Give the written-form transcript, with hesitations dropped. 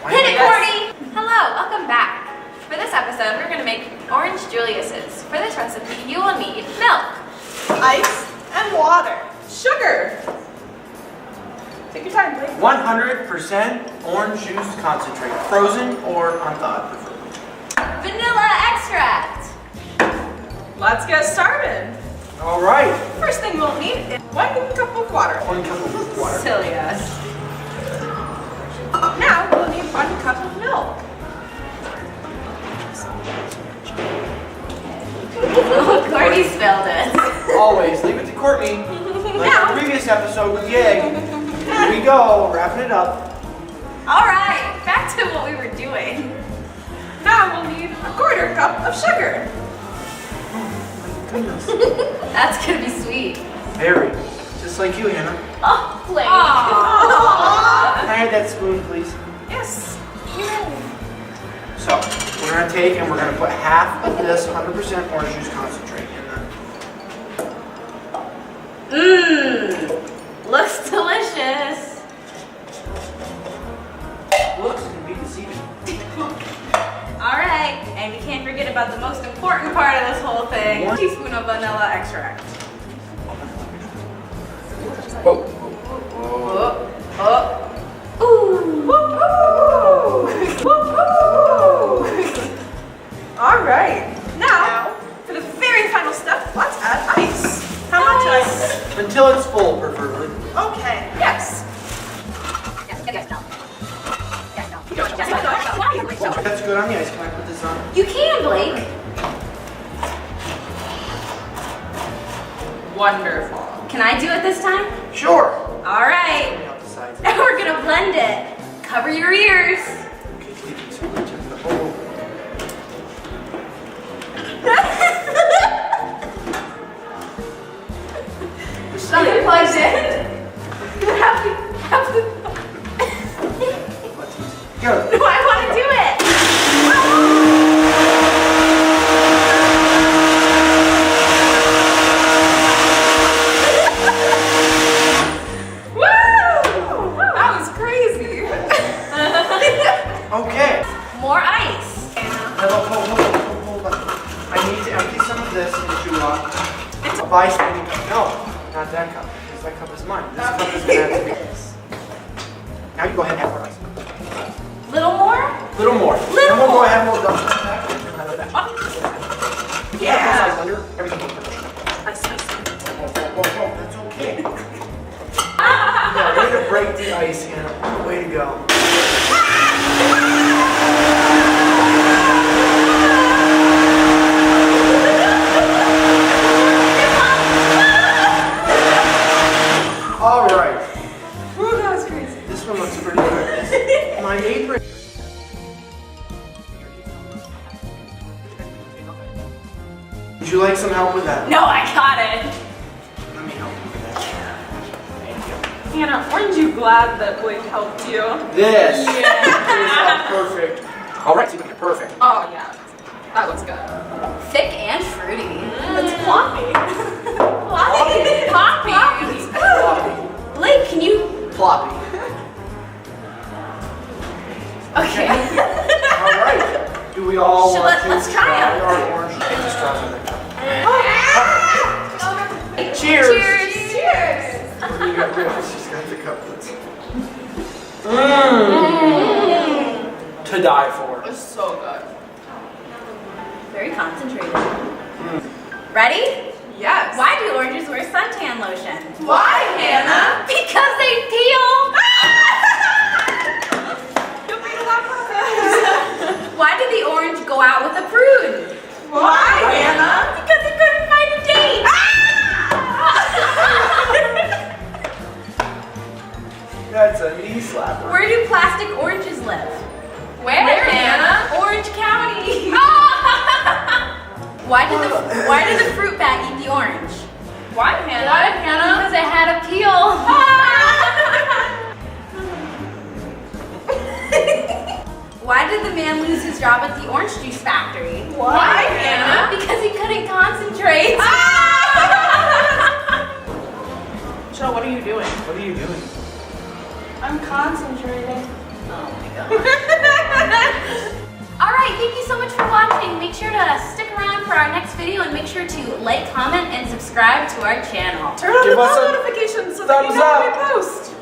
Hit it, Courtney! Hello, welcome back. For this episode, we're going to make Orange Julius's. For this recipe, you will need milk, ice, and water. Sugar. Take your time, please. 100% orange juice concentrate, frozen or unthawed, preferably. vanilla extract. Let's get started. All right. First thing we'll need is 1 cup of water. 1 cup of water. Silly us. Now we'll need 1 cup of milk. Courtney spilled it. Always leave it to Courtney. Like our previous episode with the egg. Here we go, wrapping it up. All right, back to what we were doing. Now we'll need 1/4 cup of sugar. Goodness. That's going to be sweet. Very. Just like you, Hannah. Oh, Blake. Can I have that spoon, please? Yes. So, we're going to take and we're going to put half of this 100% orange juice concentrate in there. Mmm, looks delicious. Looks can be deceiving. All right, and we can't forget about the most important part of this whole thing. 1 teaspoon of vanilla extract. Whoa. Ooh. All right. Now, for the very final step, let's add ice. How much ice? Until it's full, preferably. Okay. Yes. That's good on the ice. Can I put this on? You can, Blake. Wonderful. Can I do it this time? Sure. All right. Out the sides. Now we're gonna blend it. Cover your ears. Okay, taking too much of the whole. Something plugged in. Go. No, I want to do it. Woo! That was crazy. Okay. More ice. Hold on. I need to empty some of this into a bystander cup. No, not that cup. Because that cup is mine. This cup is going to have to be this. Now you go ahead and add more ice. Little more? Little more. Little and we'll more. go ahead and we'll dump it back. Yeah. Ice under. Everything will put Whoa. That's okay. Yeah, way to break the ice, Hannah. Way to go. All right. Ooh, that was crazy. This one looks pretty good. My apron. Would you like some help with that? No, I got it. Let me help you with that. Thank Hannah, aren't you glad that Blake helped you? you. This is perfect. All right, so you're perfect. Oh, yeah. That looks good. Thick and fruity. It's floppy. Poppy. Poppy. Floppy. Blake, can you? Floppy. Okay. All right. Do we all So want to let's try try it. our orange? Take the straws in the cup. Cheers. Cheers. Cheers. You got rid. She's got the couplets. To die for. It's so good. Very concentrated. Ready? Yes. Why do oranges wear suntan lotion? Why, Hannah? Because they peel. Why did the orange go out with a prude? Why, Hannah? Because he couldn't find a date. That's a knee slapper. Where do plastic oranges live? Where, Hannah? Orange County. Why did the fruit bat eat the orange? Why, Hannah? Why, Hannah? Because it had a peel. Why did the man lose his job at the orange juice factory? Why, Hannah? Because he couldn't concentrate. Joe, what are you doing? What are you doing? I'm concentrating. Oh my god. for our next video and make sure to like, comment, and subscribe to our channel. Turn on Give the us bell a notifications so that you thumbs know when up. we post.